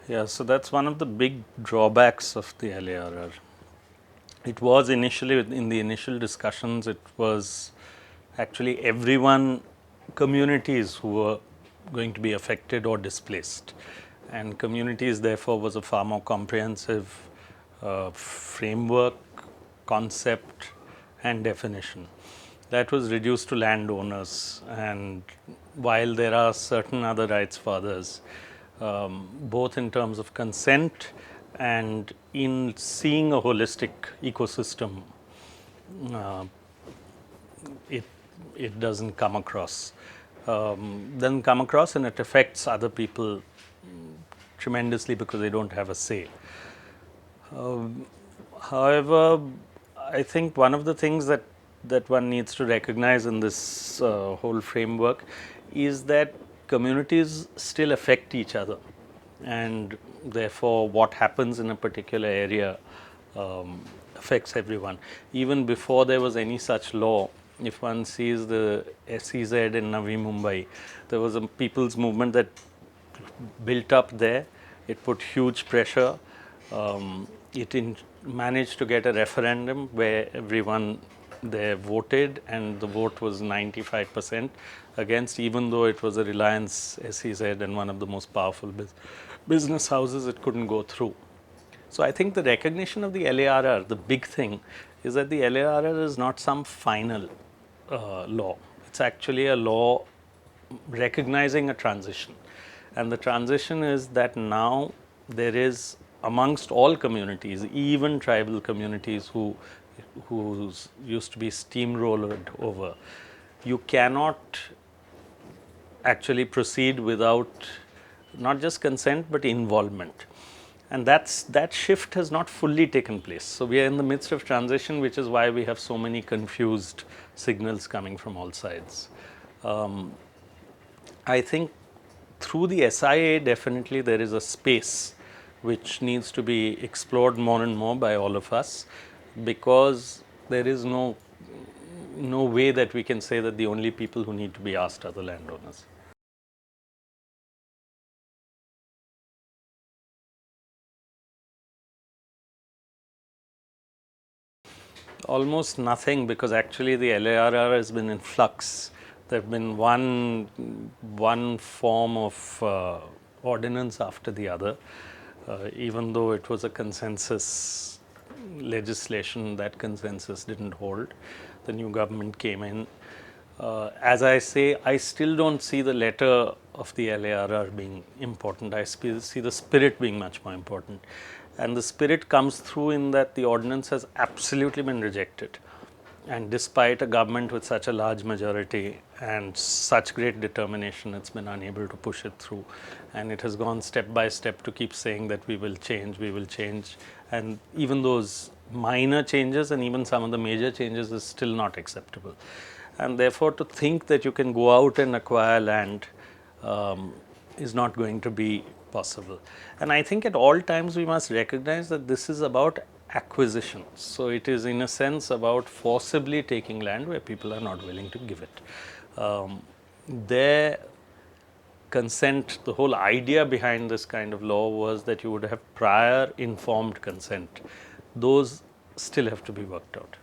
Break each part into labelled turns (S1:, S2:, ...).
S1: Yeah, so that's one of the big drawbacks of the LARR. It was initially, in the initial discussions, it was actually everyone, communities who were going to be affected or displaced. And communities, therefore, was a far more comprehensive framework, concept, and definition. That was reduced to landowners. And while there are certain other rights for others, both in terms of consent and in seeing a holistic ecosystem, uh, it it doesn't come across. And it affects other people tremendously because they don't have a say. However, I think one of the things that one needs to recognize in this whole framework is that communities still affect each other, and therefore what happens in a particular area affects everyone. Even before there was any such law, if one sees the SEZ in Navi Mumbai, there was a people's movement that built up there. It put huge pressure. It managed to get a referendum where everyone there voted, and the vote was 95% against, even though it was a Reliance SEZ and one of the most powerful business houses, it couldn't go through. So I think the recognition of the LARR, the big thing is that the LARR is not some final law. It's actually a law recognizing a transition. And the transition is that now there is, amongst all communities, even tribal communities who used to be steamrollered over, you cannot actually proceed without not just consent but involvement. And that shift has not fully taken place. So we are in the midst of transition, which is why we have so many confused signals coming from all sides. I think through the SIA, definitely there is a space which needs to be explored more and more by all of us, because there is no way that we can say that the only people who need to be asked are the landowners. Almost nothing, because actually the LARR has been in flux. There have been one form of ordinance after the other. Even though it was a consensus legislation, that consensus didn't hold. The new government came in. As I say, I still don't see the letter of the LARR being important. I see the spirit being much more important. And the spirit comes through in that the ordinance has absolutely been rejected. And despite a government with such a large majority and such great determination, it's been unable to push it through. And it has gone step by step to keep saying that we will change, we will change. And even those minor changes and even some of the major changes is still not acceptable. And therefore, to think that you can go out and acquire land is not going to be possible. And I think at all times we must recognize that this is about acquisition. So it is in a sense about forcibly taking land where people are not willing to give it. Their consent, the whole idea behind this kind of law was that you would have prior informed consent. Those still have to be worked out.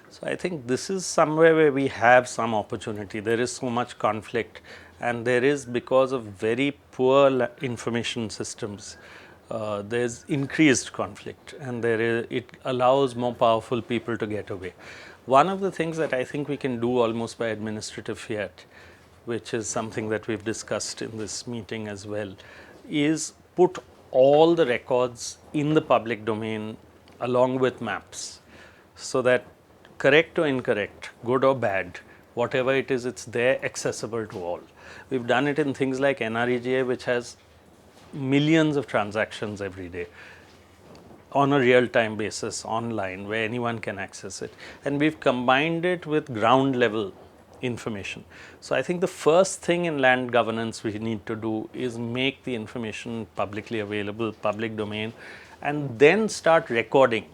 S1: So I think this is somewhere where we have some opportunity. There is so much conflict, and there is, because of very poor information systems, there's increased conflict, and it allows more powerful people to get away. One of the things that I think we can do almost by administrative fiat, which is something that we've discussed in this meeting as well, is put all the records in the public domain along with maps, so that correct or incorrect, good or bad, whatever it is, it's there, accessible to all. We've done it in things like NREGA, which has millions of transactions every day on a real-time basis online, where anyone can access it. And we've combined it with ground level information. So I think the first thing in land governance we need to do is make the information publicly available, public domain, and then start recording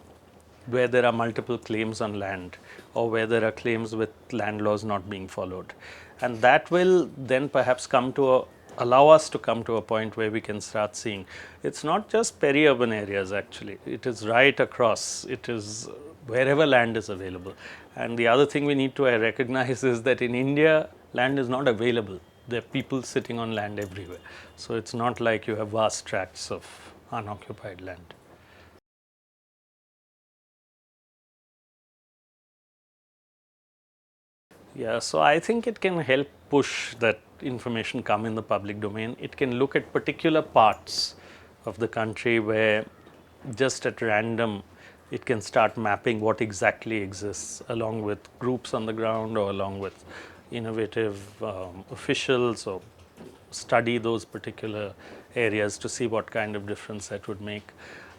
S1: where there are multiple claims on land or where there are claims with land laws not being followed. And that will then perhaps allow us to come to a point where we can start seeing it's not just peri-urban areas actually, it is right across, it is wherever land is available. And the other thing we need to recognize is that in India, land is not available. There are people sitting on land everywhere. So it's not like you have vast tracts of unoccupied land. Yeah, so I think it can help push that information come in the public domain. It can look at particular parts of the country where just at random it can start mapping what exactly exists along with groups on the ground or along with innovative officials, or study those particular areas to see what kind of difference that would make.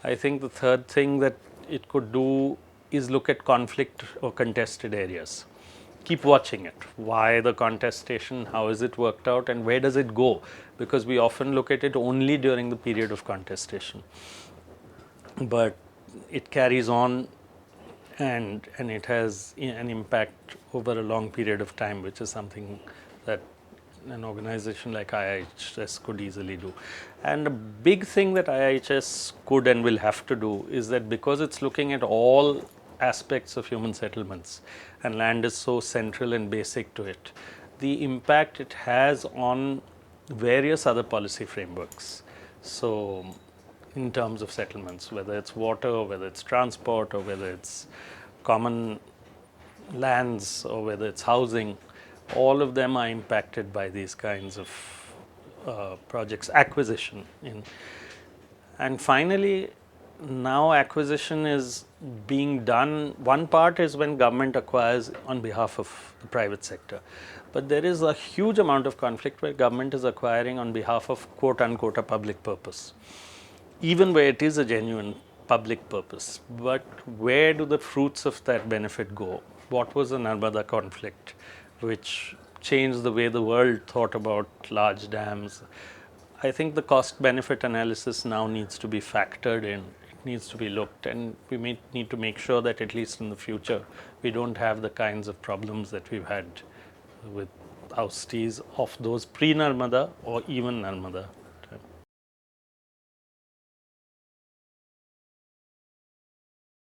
S1: I think the third thing that it could do is look at conflict or contested areas. Keep watching it. Why the contestation? How is it worked out? And where does it go? Because we often look at it only during the period of contestation. But it carries on, and it has an impact over a long period of time, which is something that an organization like IIHS could easily do. And a big thing that IIHS could and will have to do is that because it's looking at all aspects of human settlements and land is so central and basic to it, the impact it has on various other policy frameworks. So in terms of settlements, whether it's water, or whether it's transport, or whether it's common lands, or whether it's housing, all of them are impacted by these kinds of projects. Acquisition. And finally, now acquisition is being done. One part is when government acquires on behalf of the private sector. But there is a huge amount of conflict where government is acquiring on behalf of quote unquote a public purpose, even where it is a genuine public purpose. But where do the fruits of that benefit go? What was the Narmada conflict, which changed the way the world thought about large dams? I think the cost benefit analysis now needs to be factored in. It needs to be looked, and we may need to make sure that at least in the future we don't have the kinds of problems that we've had with ousties of those pre-Narmada or even Narmada.